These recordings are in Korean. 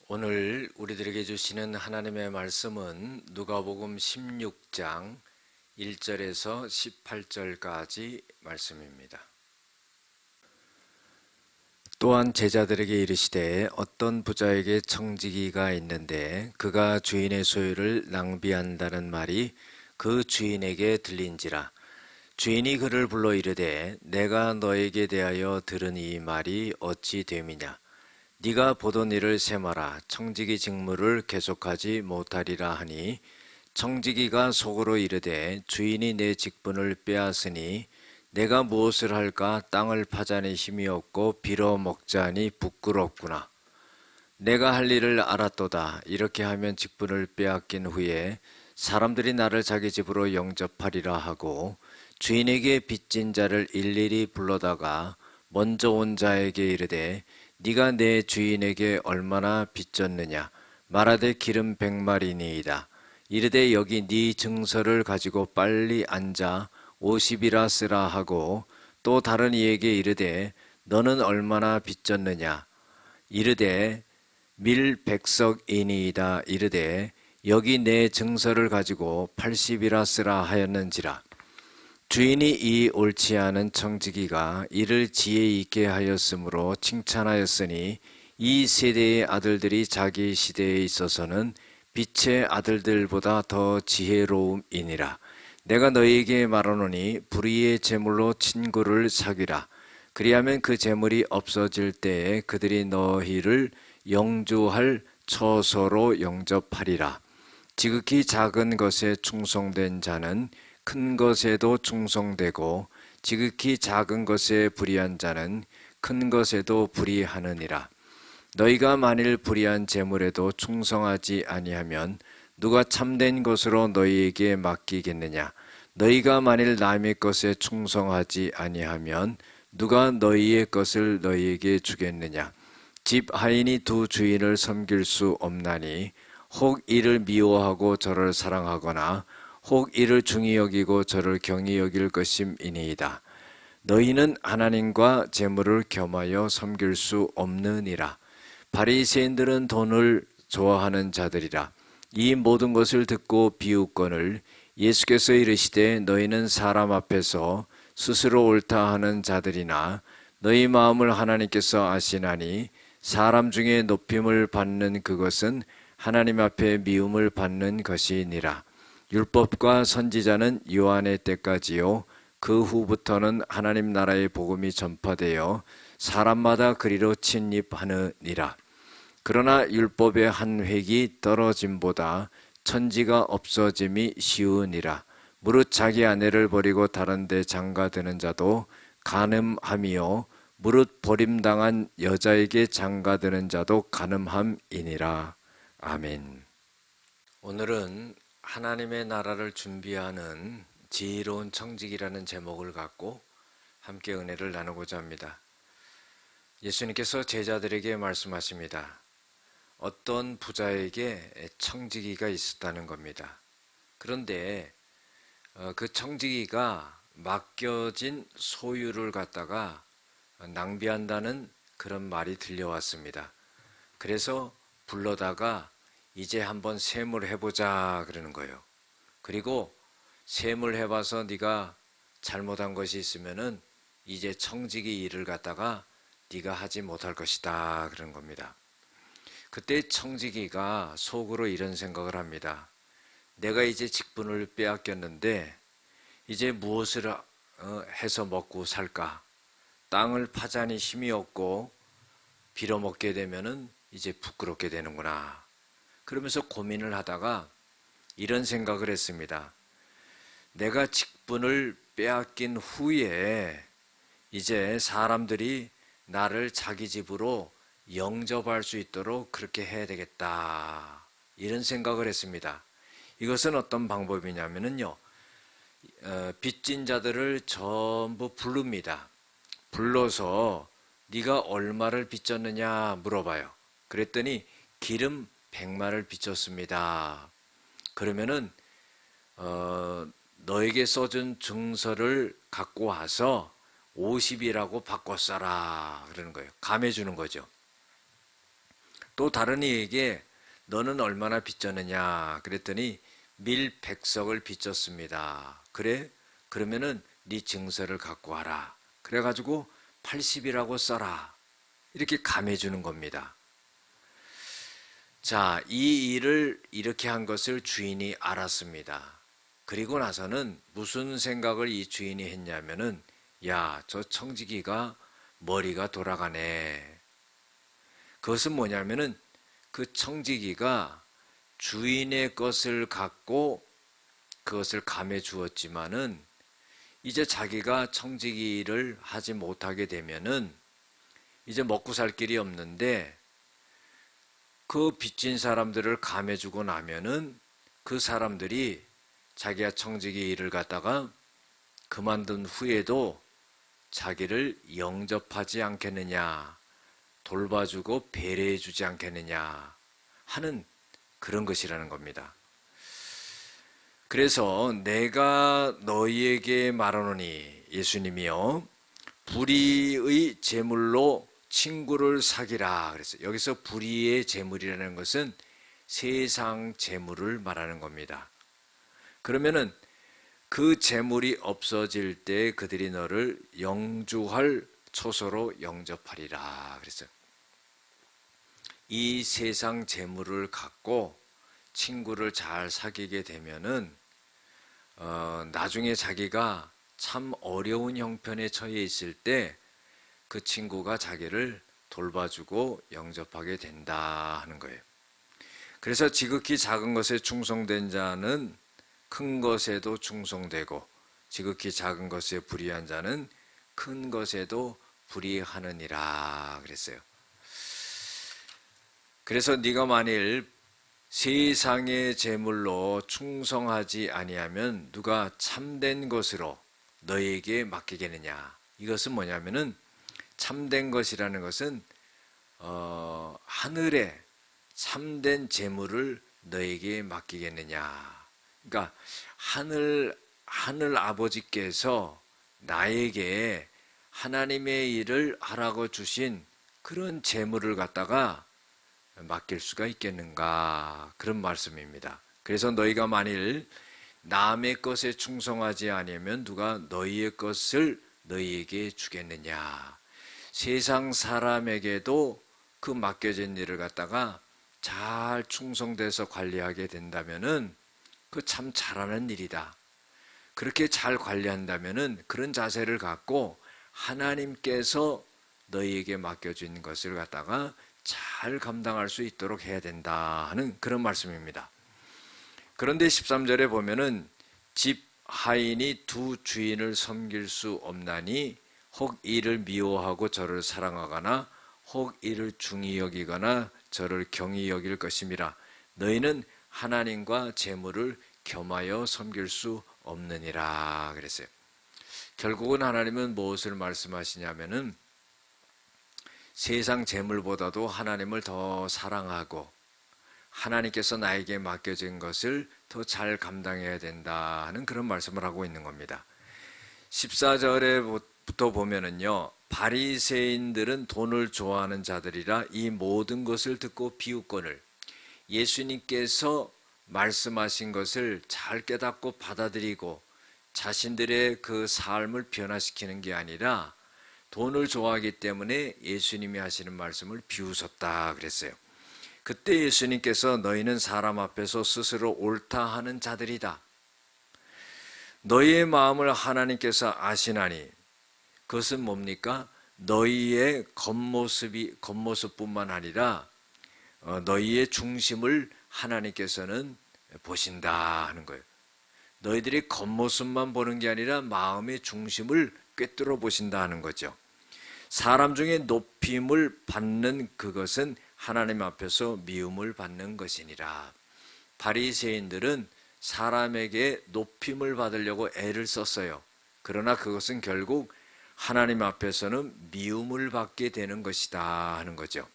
오늘 우리들에게 주시는 하나님의 말씀은 누가복음 16장 1절에서 18절까지 말씀입니다. 또한 제자들에게 이르시되 어떤 부자에게 청지기가 있는데 그가 주인의 소유를 낭비한다는 말이 그 주인에게 들린지라. 주인이 그를 불러 이르되 내가 너에게 대하여 들은 이 말이 어찌 됨이냐. 네가 보던 일을 세마라. 청지기 직무를 계속하지 못하리라 하니 청지기가 속으로 이르되 주인이 내 직분을 빼앗으니 내가 무엇을 할까. 땅을 파자니 힘이 없고 빌어 먹자니 부끄럽구나. 내가 할 일을 알았도다. 이렇게 하면 직분을 빼앗긴 후에 사람들이 나를 자기 집으로 영접하리라 하고 주인에게 빚진 자를 일일이 불러다가 먼저 온 자에게 이르되 네가 내 주인에게 얼마나 빚졌느냐. 말하되 기름 100마리니이다. 이르되 여기 네 증서를 가지고 빨리 앉아 50이라 쓰라 하고 또 다른 이에게 이르되 너는 얼마나 빚졌느냐. 이르되 밀 100석이니이다. 이르되 여기 내 증서를 가지고 80이라 쓰라 하였는지라. 주인이 이 옳지 않은 청지기가 이를 지혜 있게 하였으므로 칭찬하였으니 이 세대의 아들들이 자기 시대에 있어서는 빛의 아들들보다 더 지혜로움이니라. 내가 너희에게 말하노니 불의의 재물로 친구를 사귀라. 그리하면 그 재물이 없어질 때에 그들이 너희를 영주할 처소로 영접하리라. 지극히 작은 것에 충성된 자는 큰 것에도 충성되고 지극히 작은 것에 불의한 자는 큰 것에도 불의하느니라. 너희가 만일 불의한 재물에도 충성하지 아니하면 누가 참된 것으로 너희에게 맡기겠느냐. 너희가 만일 남의 것에 충성하지 아니하면 누가 너희의 것을 너희에게 주겠느냐. 집 하인이 두 주인을 섬길 수 없나니 혹 이를 미워하고 저를 사랑하거나 혹 이를 중히 여기고 저를 경히 여길 것임이니이다. 너희는 하나님과 재물을 겸하여 섬길 수 없느니라. 바리새인들은 돈을 좋아하는 자들이라. 이 모든 것을 듣고 비웃거늘 예수께서 이르시되 너희는 사람 앞에서 스스로 옳다 하는 자들이나 너희 마음을 하나님께서 아시나니 사람 중에 높임을 받는 그것은 하나님 앞에 미움을 받는 것이니라. 율법과 선지자는 요한의 때까지요 그 후부터는 하나님 나라의 복음이 전파되어 사람마다 그리로 침입하느니라. 그러나 율법의 한 획이 떨어짐보다 천지가 없어짐이 쉬우니라. 무릇 자기 아내를 버리고 다른 데 장가드는 자도 간음함이요 무릇 버림당한 여자에게 장가드는 자도 간음함이니라. 아멘. 오늘은 하나님의 나라를 준비하는 지혜로운 청지기라는 제목을 갖고 함께 은혜를 나누고자 합니다. 예수님께서 제자들에게 말씀하십니다. 어떤 부자에게 청지기가 있었다는 겁니다. 그런데 그 청지기가 맡겨진 소유를 갖다가 낭비한다는 그런 말이 들려왔습니다. 그래서 불러다가 이제 한번 세무를 해보자 그러는 거예요. 그리고 세무를 해봐서 네가 잘못한 것이 있으면은 이제 청지기 일을 갖다가 네가 하지 못할 것이다 그러는 겁니다. 그때 청지기가 속으로 이런 생각을 합니다. 내가 이제 직분을 빼앗겼는데 이제 무엇을 해서 먹고 살까? 땅을 파자니 힘이 없고 빌어먹게 되면은 이제 부끄럽게 되는구나. 그러면서 고민을 하다가 이런 생각을 했습니다. 내가 직분을 빼앗긴 후에 이제 사람들이 나를 자기 집으로 영접할 수 있도록 그렇게 해야 되겠다. 이런 생각을 했습니다. 이것은 어떤 방법이냐면요. 빚진 자들을 전부 부릅니다. 불러서 네가 얼마를 빚졌느냐 물어봐요. 그랬더니 기름 100마를 빚졌습니다. 그러면은 너에게 써준 증서를 갖고 와서 50이라고 바꿔 써라 그러는 거예요. 감해주는 거죠. 또 다른 이에게 너는 얼마나 빚졌느냐 그랬더니 밀100석을 빚졌습니다. 그래? 그러면은 네 증서를 갖고 와라. 그래가지고 80이라고 써라. 이렇게 감해주는 겁니다. 자, 이 일을 이렇게 한 것을 주인이 알았습니다. 그리고 나서는 무슨 생각을 이 주인이 했냐면은, 야, 저 청지기가 머리가 돌아가네. 그것은 뭐냐면은 그 청지기가 주인의 것을 갖고 그것을 감해 주었지만은 이제 자기가 청지기를 하지 못하게 되면은 이제 먹고 살 길이 없는데, 그 빚진 사람들을 감해주고 나면은 그 사람들이 자기가 청지기 일을 갖다가 그만둔 후에도 자기를 영접하지 않겠느냐, 돌봐주고 배려해주지 않겠느냐 하는 그런 것이라는 겁니다. 그래서 내가 너희에게 말하노니, 예수님이요, 불의의 재물로 친구를 사귀라 그랬어요. 여기서 불의의 재물이라는 것은 세상 재물을 말하는 겁니다. 그러면은 그 재물이 없어질 때 그들이 너를 영주할 초소로 영접하리라 그랬어요. 이 세상 재물을 갖고 친구를 잘 사귀게 되면은 나중에 자기가 참 어려운 형편에 처해 있을 때 그 친구가 자기를 돌봐주고 영접하게 된다 하는 거예요. 그래서 지극히 작은 것에 충성된 자는 큰 것에도 충성되고, 지극히 작은 것에 불의한 자는 큰 것에도 불의하느니라 그랬어요. 그래서 네가 만일 세상의 재물로 충성하지 아니하면 누가 참된 것으로 너에게 맡기겠느냐. 이것은 뭐냐면은, 참된 것이라는 것은 하늘에 참된 재물을 너에게 맡기겠느냐. 그러니까 하늘 아버지께서 나에게 하나님의 일을 하라고 주신 그런 재물을 갖다가 맡길 수가 있겠는가, 그런 말씀입니다. 그래서 너희가 만일 남의 것에 충성하지 아니하면 누가 너희의 것을 너희에게 주겠느냐. 세상 사람에게도 그 맡겨진 일을 갖다가 잘 충성돼서 관리하게 된다면은 그 참 잘하는 일이다. 그렇게 잘 관리한다면은 그런 자세를 갖고 하나님께서 너희에게 맡겨진 것을 갖다가 잘 감당할 수 있도록 해야 된다 하는 그런 말씀입니다. 그런데 13절에 보면은 집 하인이 두 주인을 섬길 수 없나니 혹 이를 미워하고 저를 사랑하거나 혹 이를 중히 여기거나 저를 경히 여길 것임이라. 너희는 하나님과 재물을 겸하여 섬길 수 없느니라 그랬어요. 결국은 하나님은 무엇을 말씀하시냐면은 세상 재물보다도 하나님을 더 사랑하고 하나님께서 나에게 맡겨진 것을 더 잘 감당해야 된다 하는 그런 말씀을 하고 있는 겁니다. 14절에부터 보면은요, 바리새인들은 돈을 좋아하는 자들이라 이 모든 것을 듣고 비웃거늘, 예수님께서 말씀하신 것을 잘 깨닫고 받아들이고 자신들의 그 삶을 변화시키는 게 아니라 돈을 좋아하기 때문에 예수님이 하시는 말씀을 비웃었다 그랬어요. 그때 예수님께서 너희는 사람 앞에서 스스로 옳다 하는 자들이다. 너희의 마음을 하나님께서 아시나니, 그것은 뭡니까? 너희의 겉모습뿐만 아니라 너희의 중심을 하나님께서는 보신다 하는 거예요. 너희들이 겉모습만 보는 게 아니라 마음의 중심을 꿰뚫어 보신다 하는 거죠. 사람 중에 높임을 받는 그것은 하나님 앞에서 미움을 받는 것이니라. 바리새인들은 사람에게 높임을 받으려고 애를 썼어요. 그러나 그것은 결국 하나님 앞에서는 미움을 받게 되는 것이다 하는 거죠.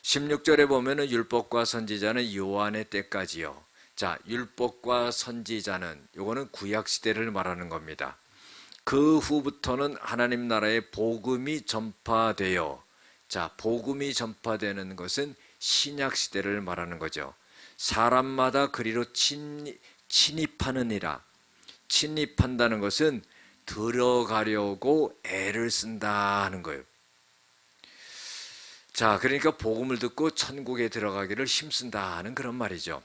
16절에 보면은 율법과 선지자는 요한의 때까지요. 자, 율법과 선지자는 요거는 구약 시대를 말하는 겁니다. 그 후부터는 하나님 나라의 복음이 전파되어, 자, 복음이 전파되는 것은 신약 시대를 말하는 거죠. 사람마다 그리로 침입하느니라. 침입한다는 것은 들어가려고 애를 쓴다 하는 거예요. 자, 그러니까 복음을 듣고 천국에 들어가기를 힘쓴다 하는 그런 말이죠.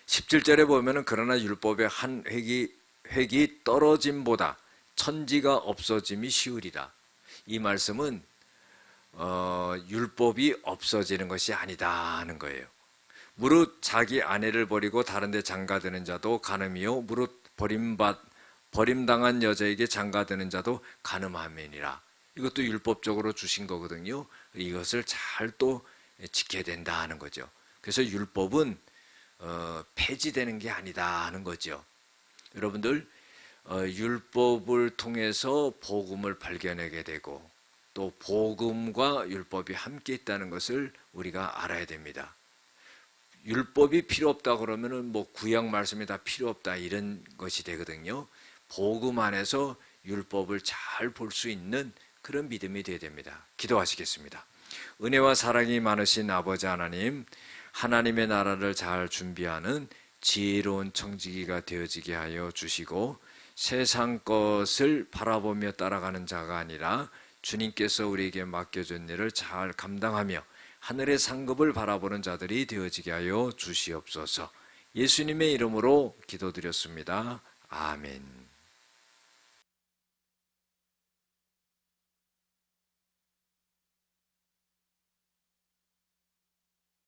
17절에 보면은 그러나 율법의 한 획이 떨어짐보다 천지가 없어짐이 쉬우리라. 이 말씀은 율법이 없어지는 것이 아니다 하는 거예요. 무릇 자기 아내를 버리고 다른 데 장가드는 자도 간음이요 무릇 버림당한 여자에게 장가드는 자도 간음함이니라. 이것도 율법적으로 주신 거거든요. 이것을 잘 또 지켜야 된다 하는 거죠. 그래서 율법은 폐지되는 게 아니다 하는 거죠. 여러분들 율법을 통해서 복음을 발견하게 되고 또 복음과 율법이 함께 있다는 것을 우리가 알아야 됩니다. 율법이 필요 없다 그러면은 뭐 구약 말씀이 다 필요 없다 이런 것이 되거든요. 복음 안에서 율법을 잘 볼 수 있는 그런 믿음이 되어야 됩니다. 기도하시겠습니다. 은혜와 사랑이 많으신 아버지 하나님, 하나님의 나라를 잘 준비하는 지혜로운 청지기가 되어지게 하여 주시고 세상 것을 바라보며 따라가는 자가 아니라 주님께서 우리에게 맡겨준 일을 잘 감당하며 하늘의 상급을 바라보는 자들이 되어지게 하여 주시옵소서. 예수님의 이름으로 기도드렸습니다. 아멘.